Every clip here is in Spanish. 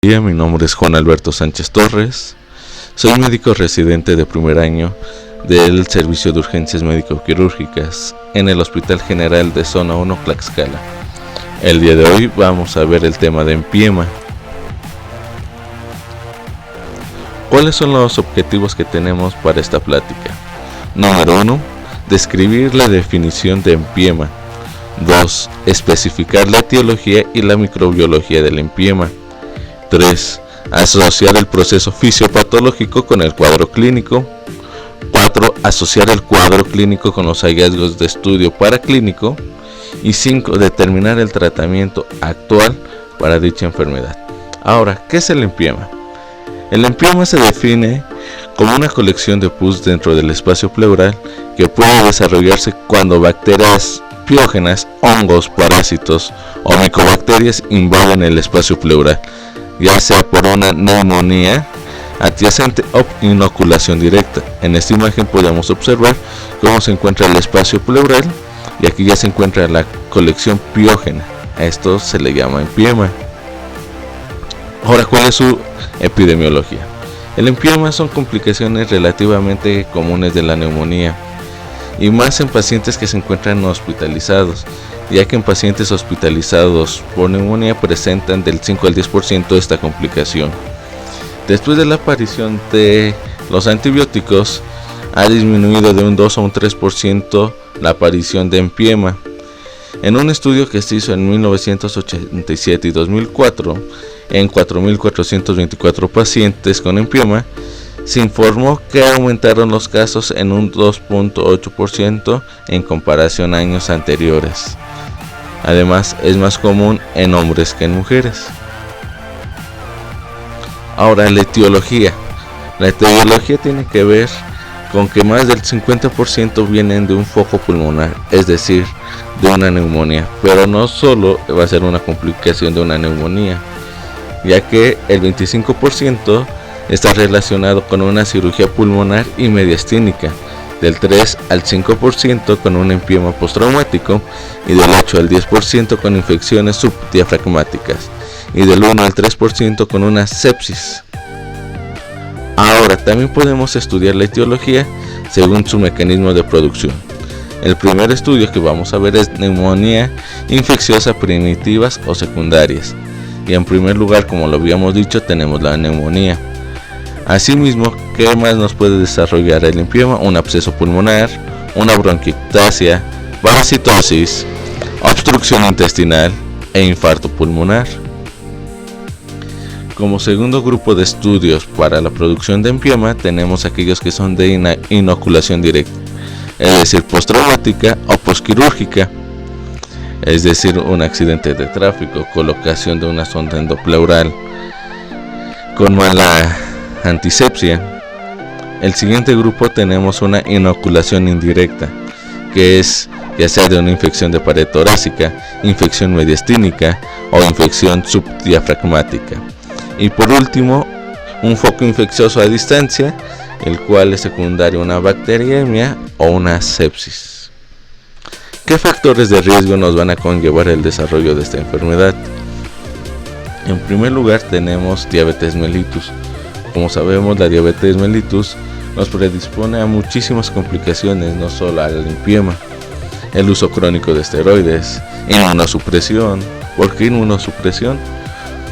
Mi nombre es Juan Alberto Sánchez Torres. Soy médico residente de primer año del Servicio de Urgencias Médico-Quirúrgicas en el Hospital General de Zona 1 Tlaxcala. El día de hoy vamos a ver el tema de empiema. ¿Cuáles son los objetivos que tenemos para esta plática? Número 1. Describir la definición de empiema. 2. Especificar la etiología y la microbiología del empiema. 3. Asociar el proceso fisiopatológico con el cuadro clínico. 4. Asociar el cuadro clínico con los hallazgos de estudio paraclínico. Y 5. Determinar el tratamiento actual para dicha enfermedad. Ahora, ¿qué es el empiema? El empiema se define como una colección de pus dentro del espacio pleural que puede desarrollarse cuando bacterias piógenas, hongos, parásitos o micobacterias invaden el espacio pleural, ya sea por una neumonía adyacente o inoculación directa. En esta imagen podemos observar cómo se encuentra el espacio pleural y aquí ya se encuentra la colección piógena. A esto se le llama empiema. Ahora, ¿cuál es su epidemiología? El empiema son complicaciones relativamente comunes de la neumonía y más en pacientes que se encuentran hospitalizados, ya que en pacientes hospitalizados por neumonía presentan del 5 al 10% de esta complicación. Después de la aparición de los antibióticos, ha disminuido de un 2 a un 3% la aparición de empiema. En un estudio que se hizo en 1987 y 2004, en 4.424 pacientes con empiema, se informó que aumentaron los casos en un 2.8% en comparación a años anteriores. Además, es más común en hombres que en mujeres. Ahora, la etiología. La etiología tiene que ver con que más del 50% vienen de un foco pulmonar, es decir, de una neumonía, pero no solo va a ser una complicación de una neumonía, ya que el 25% está relacionado con una cirugía pulmonar y mediastínica, del 3 al 5% con un empiema postraumático y del 8 al 10% con infecciones subdiafragmáticas y del 1 al 3% con una sepsis. Ahora, también podemos estudiar la etiología según su mecanismo de producción. El primer estudio que vamos a ver es neumonía infecciosa primitivas o secundarias. Y en primer lugar, como lo habíamos dicho, tenemos la neumonía. Asimismo, ¿qué más nos puede desarrollar el empiema? Un absceso pulmonar, una bronquiectasia, parasitosis, obstrucción intestinal e infarto pulmonar. Como segundo grupo de estudios para la producción de empiema, tenemos aquellos que son de inoculación directa, es decir, postraumática o posquirúrgica, es decir, un accidente de tráfico, colocación de una sonda endopleural con mala antisepsia. El siguiente grupo tenemos una inoculación indirecta, que es ya sea de una infección de pared torácica, infección mediastínica o infección subdiafragmática. Y por último, un foco infeccioso a distancia, el cual es secundario a una bacteriemia o una sepsis. ¿Qué factores de riesgo nos van a conllevar el desarrollo de esta enfermedad? En primer lugar tenemos diabetes mellitus. Como sabemos, la diabetes mellitus nos predispone a muchísimas complicaciones, no solo al empiema. El uso crónico de esteroides, inmunosupresión. ¿Por qué inmunosupresión?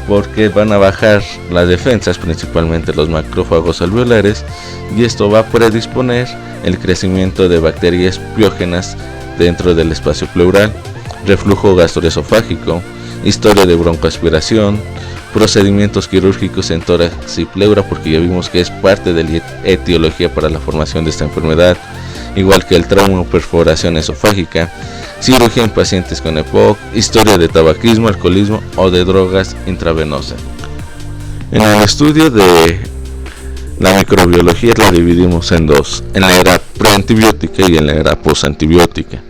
Porque van a bajar las defensas, principalmente los macrófagos alveolares, y esto va a predisponer el crecimiento de bacterias piógenas dentro del espacio pleural, reflujo gastroesofágico, historia de broncoaspiración, procedimientos quirúrgicos en tórax y pleura, porque ya vimos que es parte de la etiología para la formación de esta enfermedad, igual que el trauma o perforación esofágica, cirugía en pacientes con EPOC, historia de tabaquismo, alcoholismo o de drogas intravenosas. En el estudio de la microbiología la dividimos en dos, en la era preantibiótica y en la era posantibiótica.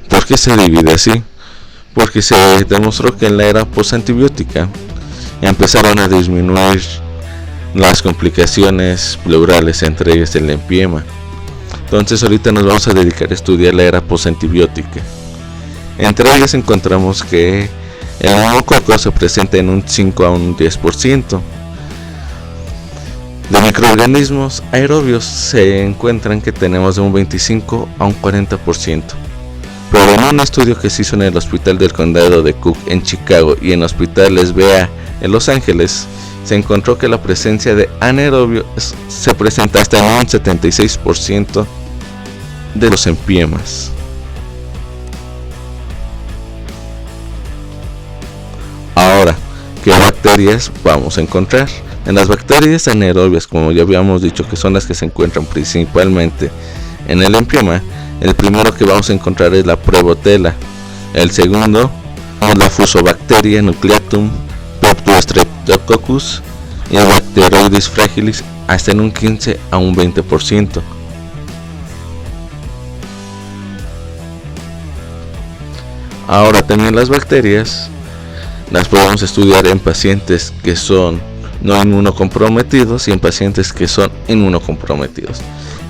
¿Por qué se divide así? Porque se demostró que en la era posantibiótica empezaron a disminuir las complicaciones pleurales, entre ellas el empiema. Entonces ahorita nos vamos a dedicar a estudiar la era posantibiótica. Entre ellas encontramos que El neumococo se presenta en un 5 a un 10%. De microorganismos aerobios se encuentran que tenemos de un 25 a un 40%. Pero en un estudio que se hizo en el Hospital del Condado de Cook en Chicago y en hospitales VA en Los Ángeles, se encontró que la presencia de anaerobios se presenta hasta en un 76% de los empiemas. Ahora, ¿qué bacterias vamos a encontrar? En las bacterias anaerobias, como ya habíamos dicho, que son las que se encuentran principalmente en el empiema, el primero que vamos a encontrar es la Prevotella. El segundo es la Fusobacteria nucleatum, Streptococcus y el Bacteroides fragilis hasta en un 15 a un 20%. Ahora también las bacterias las podemos estudiar en pacientes que son no inmunocomprometidos y en pacientes que son inmunocomprometidos.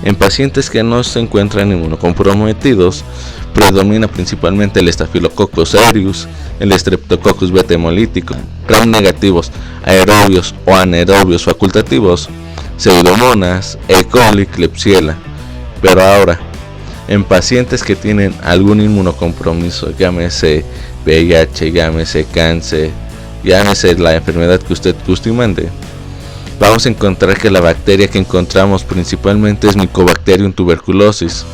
En pacientes que no se encuentran inmunocomprometidos predomina principalmente el Staphylococcus aureus, el Streptococcus beta hemolítico, gram negativos, aerobios o anaerobios facultativos, Pseudomonas, E. coli, Klebsiella. Pero ahora, en pacientes que tienen algún inmunocompromiso, llámese VIH, llámese cáncer, llámese la enfermedad que usted guste y mande, vamos a encontrar que la bacteria que encontramos principalmente es Mycobacterium tuberculosis,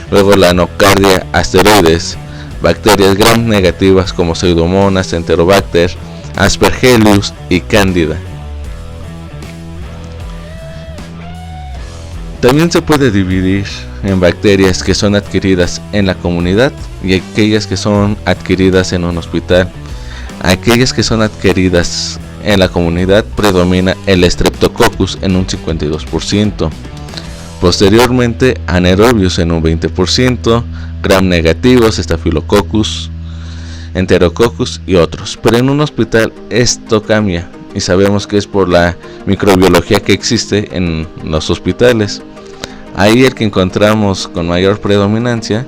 luego la Nocardia asteroides, bacterias gram negativas como Pseudomonas, Enterobacter, Aspergillus y Candida. También se puede dividir en bacterias que son adquiridas en la comunidad y aquellas que son adquiridas en un hospital. Aquellas que son adquiridas en la comunidad predomina el Streptococcus en un 52%, posteriormente anaerobios en un 20%, gram negativos, Staphylococcus, Enterococcus y otros. Pero en un hospital esto cambia y sabemos que es por la microbiología que existe en los hospitales. Ahí el que encontramos con mayor predominancia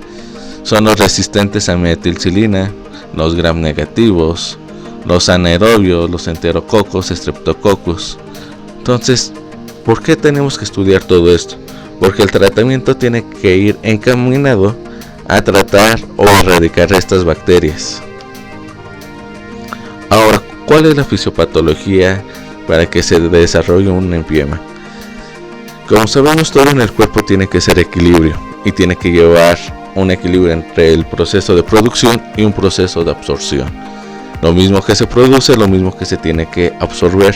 son los resistentes a metilcilina, los gram negativos, los anaerobios, los enterococos, Streptococcus. Entonces, ¿por qué tenemos que estudiar todo esto? Porque el tratamiento tiene que ir encaminado a tratar o erradicar estas bacterias. Ahora, ¿cuál es la fisiopatología para que se desarrolle un empiema? Como sabemos, todo en el cuerpo tiene que ser equilibrio y tiene que llevar un equilibrio entre el proceso de producción y un proceso de absorción. Lo mismo que se produce, lo mismo que se tiene que absorber.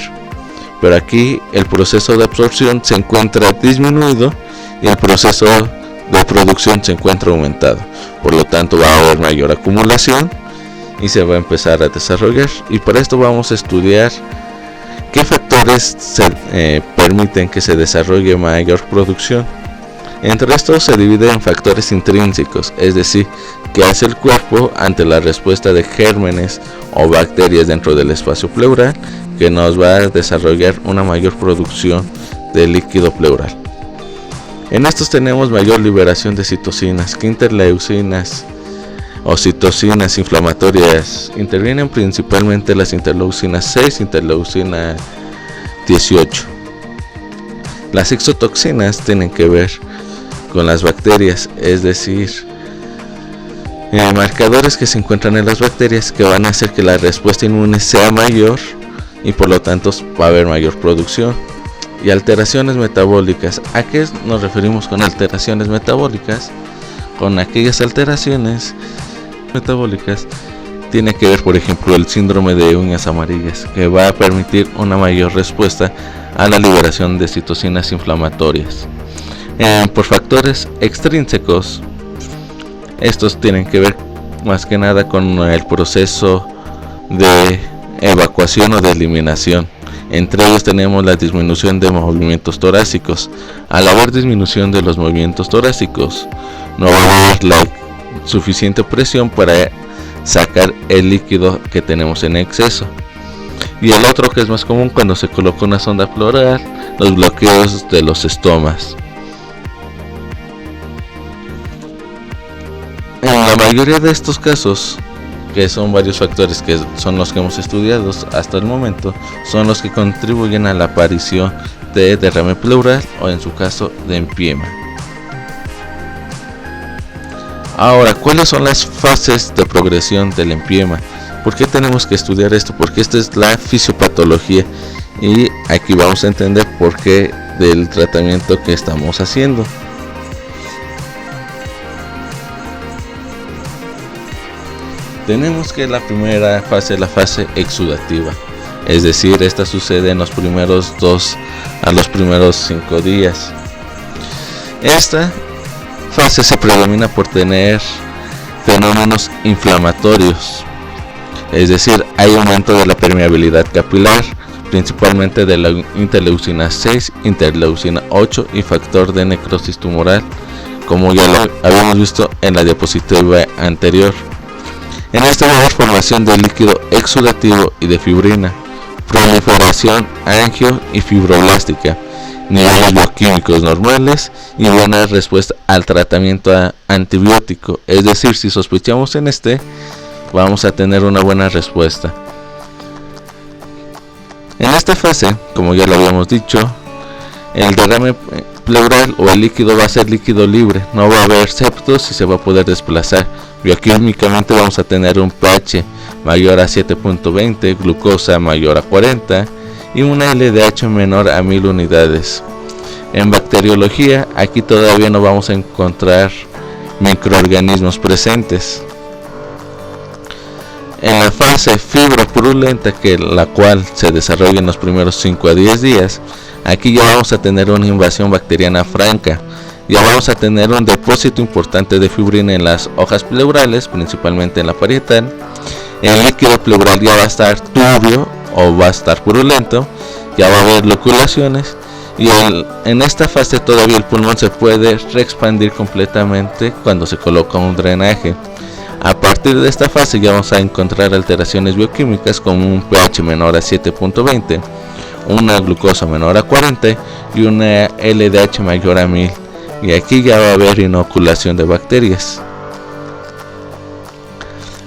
Pero aquí el proceso de absorción se encuentra disminuido y el proceso de producción se encuentra aumentado. Por lo tanto, va a haber mayor acumulación y se va a empezar a desarrollar. Y para esto vamos a estudiar qué factores permiten que se desarrolle mayor producción. Entre estos se divide en factores intrínsecos, es decir, que hace el cuerpo ante la respuesta de gérmenes o bacterias dentro del espacio pleural, que nos va a desarrollar una mayor producción de líquido pleural. En estos tenemos mayor liberación de citocinas, que interleucinas o citocinas inflamatorias. Intervienen principalmente las interleucinas 6, interleucina 18. Las exotoxinas tienen que ver con las bacterias, es decir, marcadores que se encuentran en las bacterias que van a hacer que la respuesta inmune sea mayor y por lo tanto va a haber mayor producción. Y alteraciones metabólicas. ¿A qué nos referimos con alteraciones metabólicas? Con aquellas alteraciones metabólicas tiene que ver, por ejemplo, el síndrome de uñas amarillas, que va a permitir una mayor respuesta a la liberación de citocinas inflamatorias. Por factores extrínsecos, estos tienen que ver más que nada con el proceso de evacuación o de eliminación. Entre ellos tenemos la disminución de movimientos torácicos. Al haber disminución de los movimientos torácicos, no va a haber la suficiente presión para sacar el líquido que tenemos en exceso. Y el otro, que es más común cuando se coloca una sonda pleural, los bloqueos de los estomas. En la mayoría de estos casos que son varios factores que son los que hemos estudiado hasta el momento, son los que contribuyen a la aparición de derrame pleural o en su caso de empiema. Ahora, ¿cuáles son las fases de progresión del empiema? ¿Por qué tenemos que estudiar esto? Porque esta es la fisiopatología y aquí vamos a entender por qué del tratamiento que estamos haciendo. Tenemos que la primera fase es la fase exudativa, es decir, esta sucede en los primeros 2 a los primeros 5 días. Esta fase se predomina por tener fenómenos inflamatorios, es decir, hay aumento de la permeabilidad capilar, principalmente de la interleucina 6, interleucina 8 y factor de necrosis tumoral, como ya lo habíamos visto en la diapositiva anterior. En esta va a haber formación de líquido exudativo y de fibrina, proliferación angio y fibroblástica, niveles bioquímicos normales y buena respuesta al tratamiento antibiótico, es decir, si sospechamos en vamos a tener una buena respuesta. En esta fase, como ya lo habíamos dicho, el derrame pleural o el líquido va a ser líquido libre, no va a haber septos y se va a poder desplazar. Bioquímicamente vamos a tener un pH mayor a 7.20, glucosa mayor a 40 y una LDH menor a 1000 unidades. En bacteriología, aquí todavía no vamos a encontrar microorganismos presentes. En la fase fibropurulenta, la cual se desarrolla en los primeros 5 a 10 días, aquí ya vamos a tener una invasión bacteriana franca. Ya vamos a tener un depósito importante de fibrina en las hojas pleurales, principalmente en la parietal. El líquido pleural ya va a estar turbio o va a estar purulento, ya va a haber loculaciones y en esta fase todavía el pulmón se puede reexpandir completamente cuando se coloca un drenaje. A partir de esta fase ya vamos a encontrar alteraciones bioquímicas como un pH menor a 7.20, una glucosa menor a 40 y una LDH mayor a 1000. Y aquí ya va a haber inoculación de bacterias.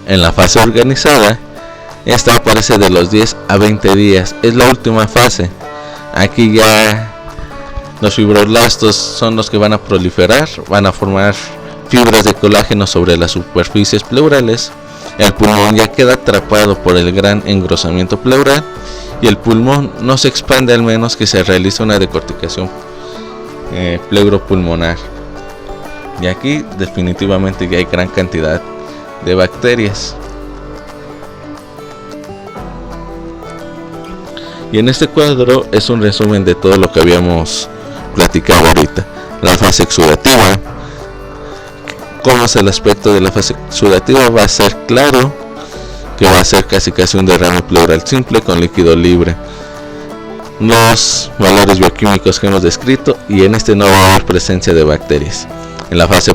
En la fase organizada, esta aparece de los 10 a 20 días, es la última fase. Aquí ya los fibroblastos son los que van a proliferar, van a formar fibras de colágeno sobre las superficies pleurales. El pulmón ya queda atrapado por el gran engrosamiento pleural y el pulmón no se expande al menos que se realice una decorticación pleuropulmonar. Y aquí definitivamente ya hay gran cantidad de bacterias. Y en este cuadro es un resumen de todo lo que habíamos platicado ahorita. La fase exudativa. ¿Cómo es el aspecto de la fase exudativa? Va a ser claro que va a ser casi un derrame pleural simple con líquido libre. Los valores bioquímicos que hemos descrito y en no va a haber presencia de bacterias. En la fase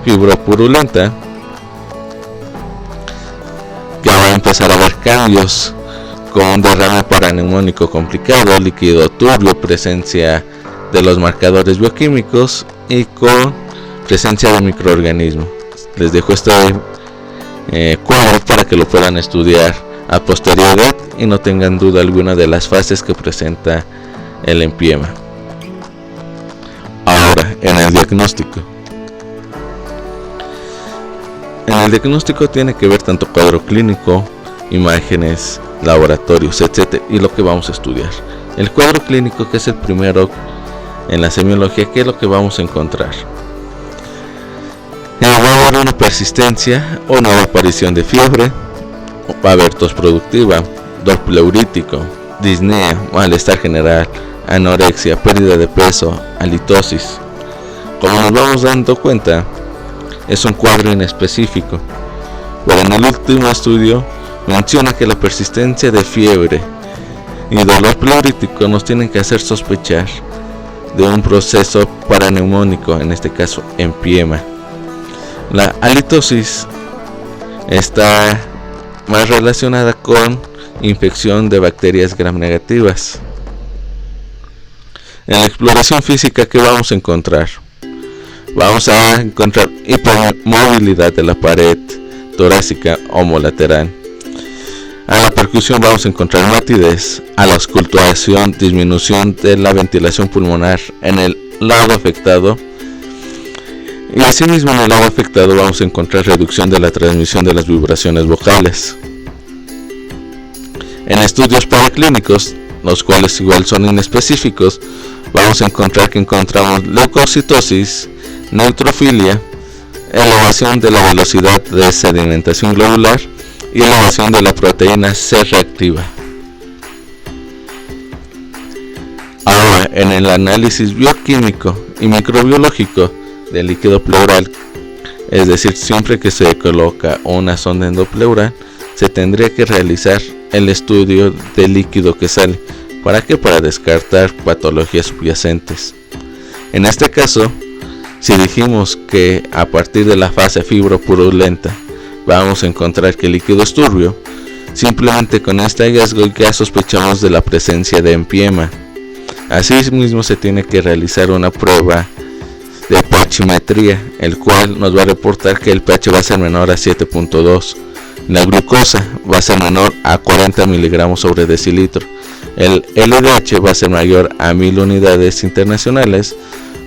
fibropurulenta ya va a empezar a haber cambios con un derrame paraneumónico complicado, líquido turbio, presencia de los marcadores bioquímicos y con presencia de microorganismos. Les dejo este cuadro para que lo puedan estudiar a posterioridad y no tengan duda alguna de las fases que presenta el empiema. Ahora, en el diagnóstico. En el diagnóstico tiene que ver tanto cuadro clínico, imágenes, laboratorios, etc. y lo que vamos a estudiar. El cuadro clínico, que es el primero en la semiología, ¿qué es lo que vamos a encontrar? Va a haber una persistencia o nueva aparición de fiebre, va a haber tos productiva, dolor pleurítico, disnea, malestar general, anorexia, pérdida de peso, halitosis. Como nos vamos dando cuenta, es un cuadro inespecífico, pero en el último estudio menciona que la persistencia de fiebre y dolor pleurítico nos tienen que hacer sospechar de un proceso paraneumónico, en este caso empiema. La halitosis está más relacionada con infección de bacterias gram negativas. En la exploración física, ¿qué vamos a encontrar? Vamos a encontrar hipermovilidad de la pared torácica homolateral. A la percusión vamos a encontrar matidez, a la auscultación disminución de la ventilación pulmonar en el lado afectado, y asimismo en el lado afectado vamos a encontrar reducción de la transmisión de las vibraciones vocales. En estudios paraclínicos, los cuales igual son inespecíficos, vamos a encontrar que encontramos leucocitosis, neutrofilia, elevación de la velocidad de sedimentación globular y elevación de la proteína C reactiva. Ahora, en el análisis bioquímico y microbiológico del líquido pleural, es decir, siempre que se coloca una sonda endopleural, se tendría que realizar el estudio del líquido que sale. ¿Para qué? Para descartar patologías subyacentes. En este caso, si dijimos que a partir de la fase fibropurulenta vamos a encontrar que el líquido es turbio, simplemente con este hallazgo ya sospechamos de la presencia de empiema. Asimismo se tiene que realizar una prueba de pHimetría, el cual nos va a reportar que el pH va a ser menor a 7.2. La glucosa va a ser menor a 40 miligramos sobre decilitro. El LDH va a ser mayor a 1000 unidades internacionales.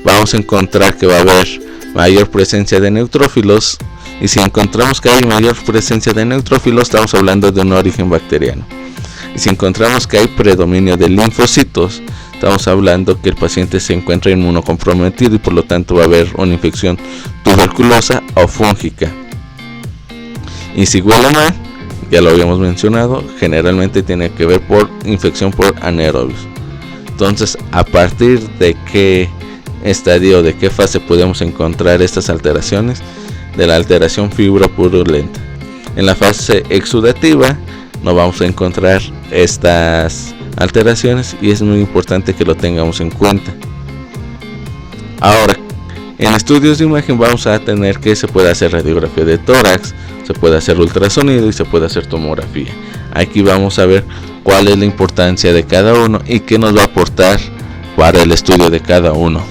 Vamos a encontrar que va a haber mayor presencia de neutrófilos, y si encontramos que hay mayor presencia de neutrófilos, estamos hablando de un origen bacteriano. Y si encontramos que hay predominio de linfocitos, estamos hablando que el paciente se encuentra inmunocomprometido y por lo tanto va a haber una infección tuberculosa o fúngica. Y si huele mal, ya lo habíamos mencionado, generalmente tiene que ver por infección por anaerobios. Entonces, a partir de qué estadio, de qué fase podemos encontrar estas alteraciones, de la alteración fibropurulenta. En la fase exudativa no vamos a encontrar estas alteraciones y es muy importante que lo tengamos en cuenta. Ahora, en estudios de imagen vamos a tener que se puede hacer radiografía de tórax, se puede hacer ultrasonido y se puede hacer tomografía. Aquí vamos a ver cuál es la importancia de cada uno y qué nos va a aportar para el estudio de cada uno.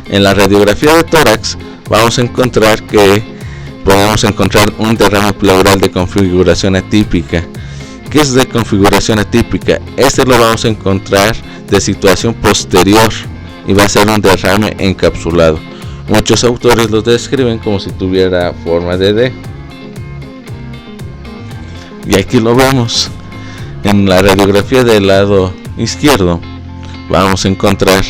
En la radiografía de tórax vamos a encontrar que podemos encontrar un derrame pleural de configuración atípica. ¿Qué es de configuración atípica? Este lo vamos a encontrar de situación posterior y va a ser un derrame encapsulado. Muchos autores lo describen como si tuviera forma de D. Y aquí lo vemos. En la radiografía del lado izquierdo vamos a encontrar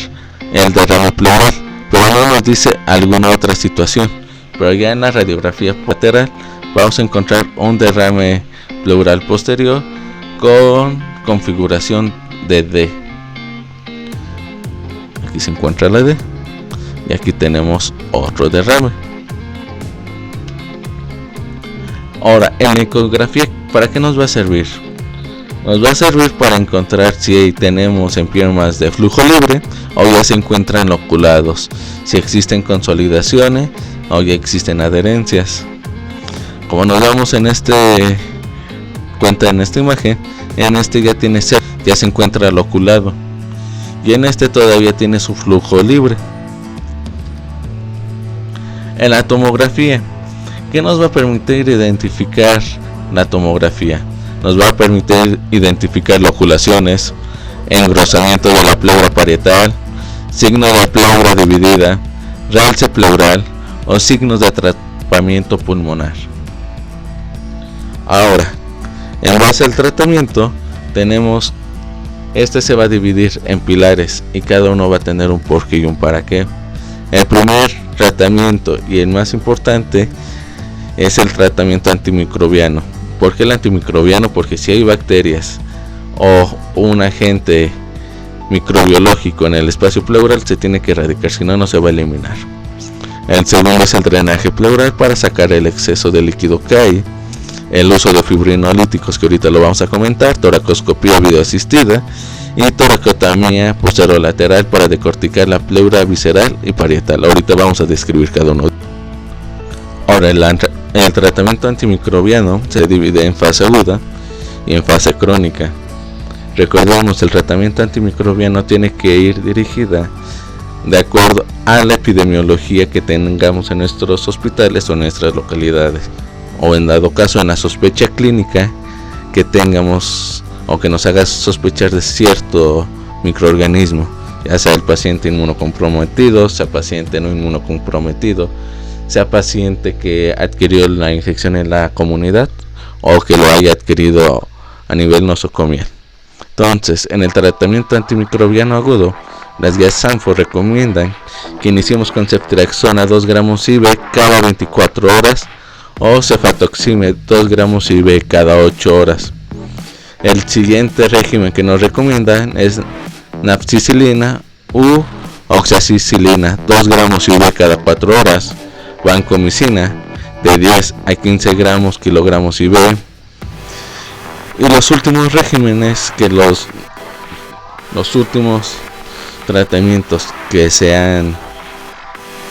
el derrame pleural, pero no nos dice alguna otra situación. Pero ya en la radiografía lateral vamos a encontrar un derrame pleural posterior con configuración de D. Aquí se encuentra la D y aquí tenemos otro derrame. Ahora, en la ecografía, ¿para qué nos va a servir? Nos va a servir para encontrar si tenemos empiemas de flujo libre o ya se encuentran loculados, si existen consolidaciones o ya existen adherencias. Como nos damos en cuenta en esta imagen, en este ya se encuentra loculado y en este todavía tiene su flujo libre. En la tomografía, ¿qué nos va a permitir identificar la tomografía? Nos va a permitir identificar loculaciones, engrosamiento de la pleura parietal, signo de pleura dividida, realce pleural o signos de atrapamiento pulmonar. Ahora, en base al tratamiento, tenemos se va a dividir en pilares y cada uno va a tener un porqué y un para qué. El primer tratamiento y el más importante es el tratamiento antimicrobiano. ¿Por qué el antimicrobiano? Porque si hay bacterias o un agente microbiológico en el espacio pleural, se tiene que erradicar, si no, no se va a eliminar. El segundo es el drenaje pleural para sacar el exceso de líquido que hay. El uso de fibrinolíticos, que ahorita lo vamos a comentar, toracoscopía videoasistida y toracotomía posterolateral para decorticar la pleura visceral y parietal. Ahorita vamos a describir cada uno. Ahora, el tratamiento antimicrobiano se divide en fase aguda y en fase crónica. Recordemos, el tratamiento antimicrobiano tiene que ir dirigida de acuerdo a la epidemiología que tengamos en nuestros hospitales o en nuestras localidades. o en dado caso en la sospecha clínica que tengamos o que nos haga sospechar de cierto microorganismo, ya sea el paciente inmunocomprometido, sea paciente no inmunocomprometido, sea paciente que adquirió la infección en la comunidad o que lo haya adquirido a nivel nosocomial. Entonces, en el tratamiento antimicrobiano agudo, las guías SANFO recomiendan que iniciemos con ceftriaxona 2 gramos IV cada 24 horas o cefatoxime 2 gramos IV cada 8 horas. El siguiente régimen que nos recomiendan es nafcicilina u oxacicilina 2 gramos IV cada 4 horas, vancomicina de 10 a 15 gramos kilogramos IV. Y los últimos regímenes que los últimos tratamientos que se han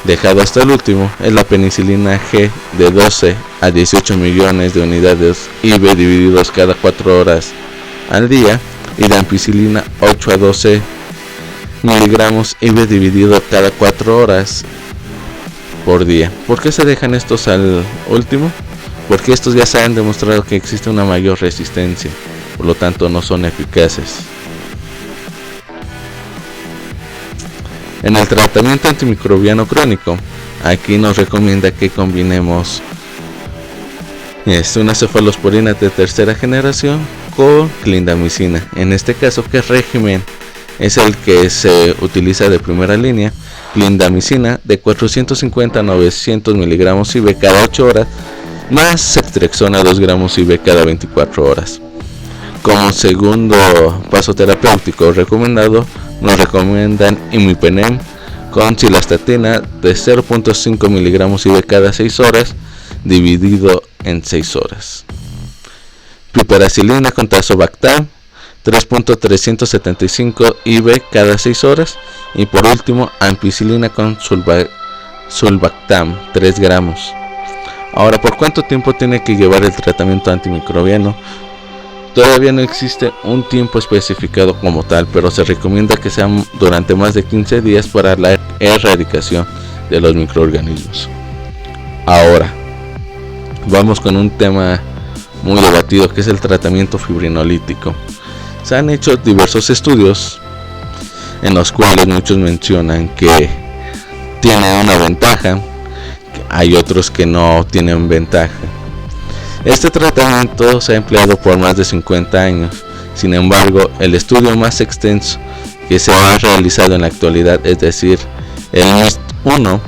dejado hasta el último es la penicilina G de 12 a 18 millones de unidades IV divididos cada 4 horas al día y la ampicilina 8 a 12 miligramos IV dividido cada 4 horas por día. ¿Por qué se dejan estos al último? Porque estos ya se han demostrado que existe una mayor resistencia, por lo tanto no son eficaces. En el tratamiento antimicrobiano crónico, aquí nos recomienda que combinemos una cefalosporina de tercera generación con clindamicina. En este caso, ¿qué régimen es el que se utiliza de primera línea? Clindamicina de 450 a 900 miligramos IV cada 8 horas más ceftriaxona 2 gramos IV cada 24 horas. Como segundo paso terapéutico recomendado, nos recomiendan imipenem con cilastatina de 0.5 miligramos IV cada 6 horas dividido en 6 horas. Piperacilina con tazobactam 3.375 IV cada 6 horas. Y por último, ampicilina con sulbactam 3 gramos. Ahora, ¿por cuánto tiempo tiene que llevar el tratamiento antimicrobiano? Todavía no existe un tiempo especificado como tal, pero se recomienda que sea durante más de 15 días para la erradicación de los microorganismos. Ahora, vamos con un tema muy debatido, que es el tratamiento fibrinolítico. Se han hecho diversos estudios en los cuales muchos mencionan que tiene una ventaja, hay otros que no tienen ventaja. Este tratamiento se ha empleado por más de 50 años. Sin embargo, el estudio más extenso que se ha realizado en la actualidad, es decir, el NIST-1,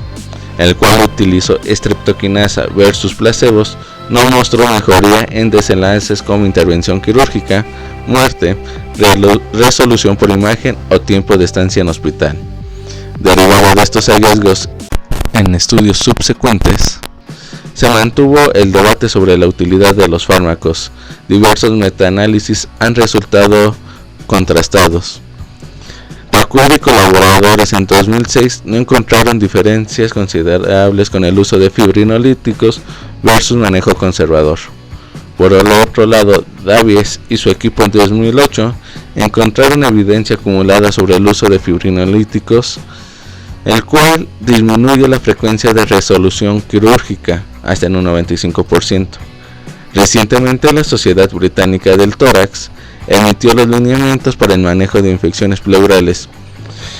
el cual utilizó streptokinasa versus placebos, no mostró mejoría en desenlaces como intervención quirúrgica, muerte, resolución por imagen o tiempo de estancia en hospital. Derivado de estos hallazgos, en estudios subsecuentes, se mantuvo el debate sobre la utilidad de los fármacos. Diversos metaanálisis han resultado contrastados. Pacuer y colaboradores en 2006 no encontraron diferencias considerables con el uso de fibrinolíticos versus manejo conservador. Por el otro lado, Davies y su equipo en 2008 encontraron evidencia acumulada sobre el uso de fibrinolíticos, el cual disminuye la frecuencia de resolución quirúrgica hasta en un 95%. Recientemente, la Sociedad Británica del Tórax emitió los lineamientos para el manejo de infecciones pleurales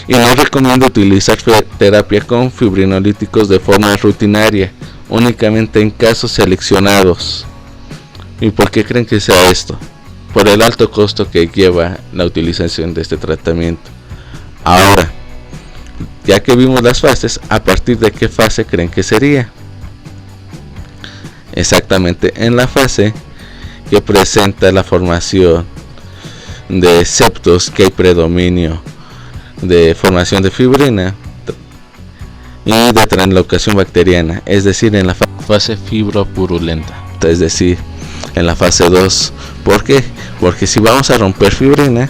y no recomienda utilizar terapia con fibrinolíticos de forma rutinaria, únicamente en casos seleccionados. ¿Y por qué creen que sea esto? Por el alto costo que lleva la utilización de este tratamiento. Ahora, ya que vimos las fases, ¿a partir de qué fase creen que sería? Exactamente en la fase que presenta la formación de septos, que hay predominio de formación de fibrina y de translocación bacteriana, es decir, en la fase fibropurulenta, es decir, en la fase 2. ¿Por qué? Porque si vamos a romper fibrina,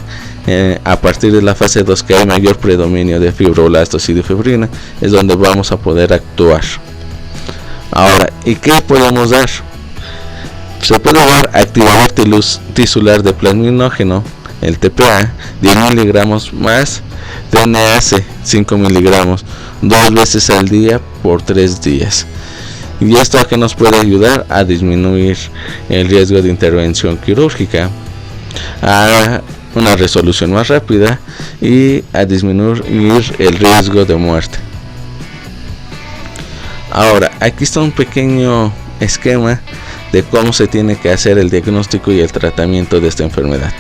a partir de la fase 2, que hay mayor predominio de fibroblastos y de fibrina, es donde vamos a poder actuar. Ahora, ¿y qué podemos dar? Se puede dar activador tisular de plasminógeno, el TPA, 10 miligramos más DNase 5 miligramos, 2 veces al día por 3 días. ¿Y esto a qué nos puede ayudar? A disminuir el riesgo de intervención quirúrgica, a una resolución más rápida y a disminuir el riesgo de muerte. Ahora, aquí está un pequeño esquema de cómo se tiene que hacer el diagnóstico y el tratamiento de esta enfermedad.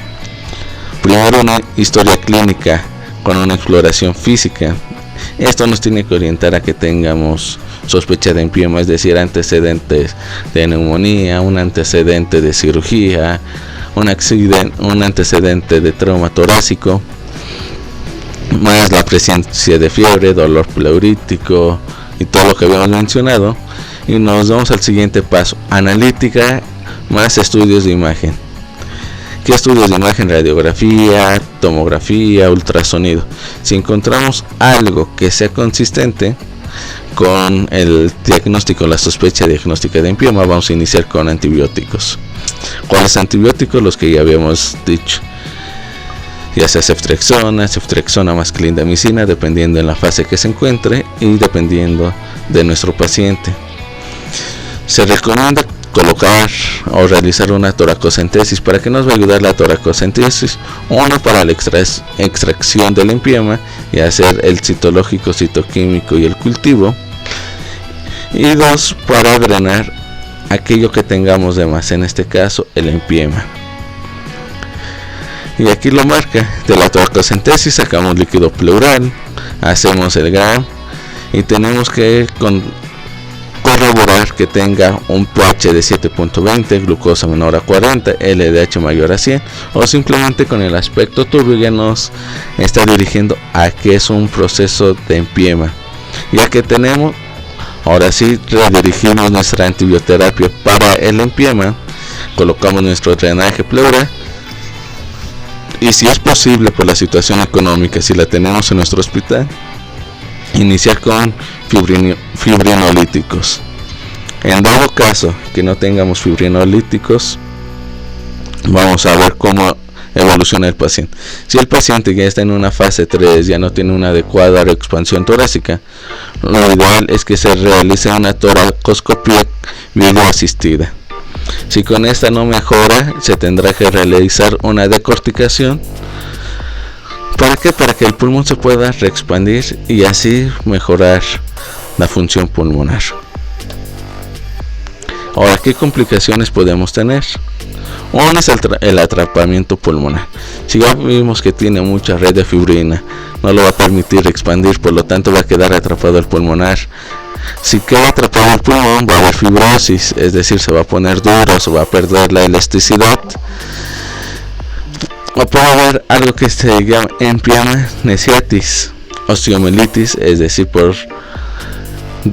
Primero, una historia clínica con una exploración física. Esto nos tiene que orientar a que tengamos sospecha de empiema, es decir, antecedentes de neumonía, un antecedente de cirugía, un antecedente de trauma torácico, más la presencia de fiebre, dolor pleurítico y todo lo que habíamos mencionado. Y nos vamos al siguiente paso: analítica más estudios de imagen. ¿Qué estudios de imagen? Radiografía, tomografía, ultrasonido. Si encontramos algo que sea consistente con el diagnóstico, la sospecha diagnóstica de empiema, vamos a iniciar con antibióticos. ¿Cuáles antibióticos? Los que ya habíamos dicho, ya sea ceftriaxona más clindamicina, dependiendo en la fase que se encuentre y dependiendo de nuestro paciente. Se recomienda colocar o realizar una toracocentesis. ¿Para qué nos va a ayudar la toracocentesis? Uno, para la extracción del empiema y hacer el citológico, citoquímico y el cultivo. Y dos, para drenar aquello que tengamos de más, en este caso el empiema. Y aquí lo marca: de la toracocentesis sacamos líquido pleural, hacemos el GRAM y tenemos que corroborar que tenga un pH de 7.20, glucosa menor a 40, LDH mayor a 100, o simplemente con el aspecto turbio ya nos está dirigiendo a que es un proceso de empiema. Ya que tenemos, ahora sí redirigimos nuestra antibioterapia para el empiema, colocamos nuestro drenaje pleural y, si es posible por la situación económica, si la tenemos en nuestro hospital, iniciar con fibrinolíticos. En dado caso que no tengamos fibrinolíticos, vamos a ver cómo evoluciona el paciente. Si el paciente ya está en una fase 3, ya no tiene una adecuada expansión torácica, lo ideal es que se realice una toracoscopía videoasistida. Si con esta no mejora, se tendrá que realizar una decorticación. ¿Para qué? Para que el pulmón se pueda reexpandir y así mejorar la función pulmonar. Ahora, ¿qué complicaciones podemos tener? Una es el atrapamiento pulmonar. Si ya vimos que tiene mucha red de fibrina, no lo va a permitir expandir, por lo tanto va a quedar atrapado el pulmonar. Si queda atrapado el pulmón, va a haber fibrosis, es decir, se va a poner duro, se va a perder la elasticidad. O puede haber algo que se llama empiema neciatis, osteomielitis, es decir, por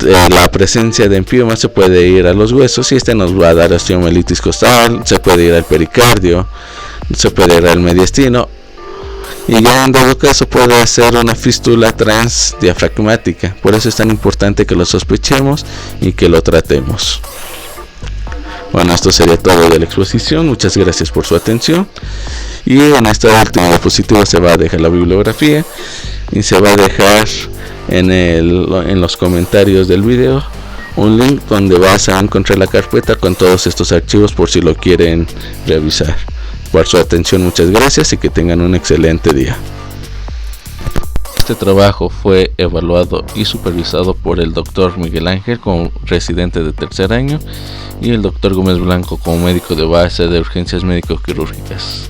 la presencia de empiema se puede ir a los huesos y este nos va a dar osteomielitis costal, se puede ir al pericardio, se puede ir al mediastino y ya en dado caso puede ser una fístula transdiafragmática. Por eso es tan importante que lo sospechemos y que lo tratemos. Bueno, esto sería todo de la exposición. Muchas gracias por su atención. Y en esta última diapositiva se va a dejar la bibliografía y se va a dejar en los comentarios del video un link donde vas a encontrar la carpeta con todos estos archivos por si lo quieren revisar. Por su atención, muchas gracias y que tengan un excelente día. Este trabajo fue evaluado y supervisado por el Dr. Miguel Ángel como residente de tercer año y el Dr. Gómez Blanco como médico de base de urgencias médico-quirúrgicas.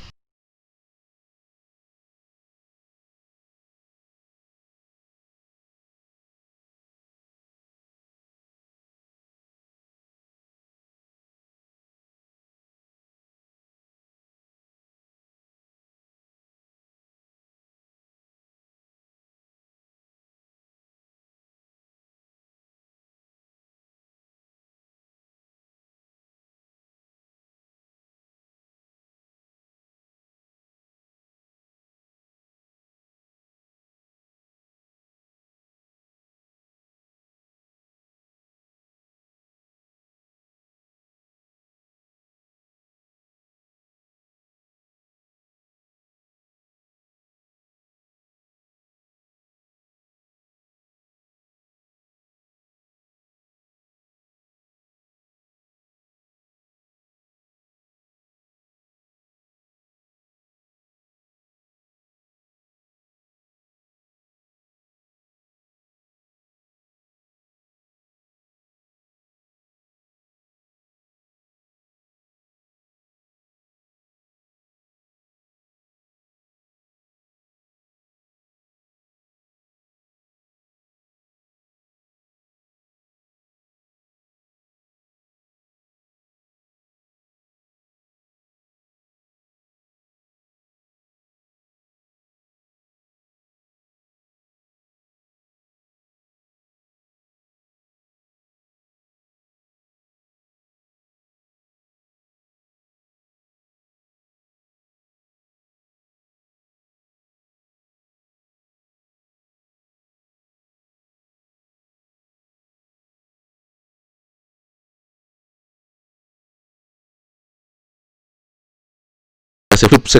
Cefupse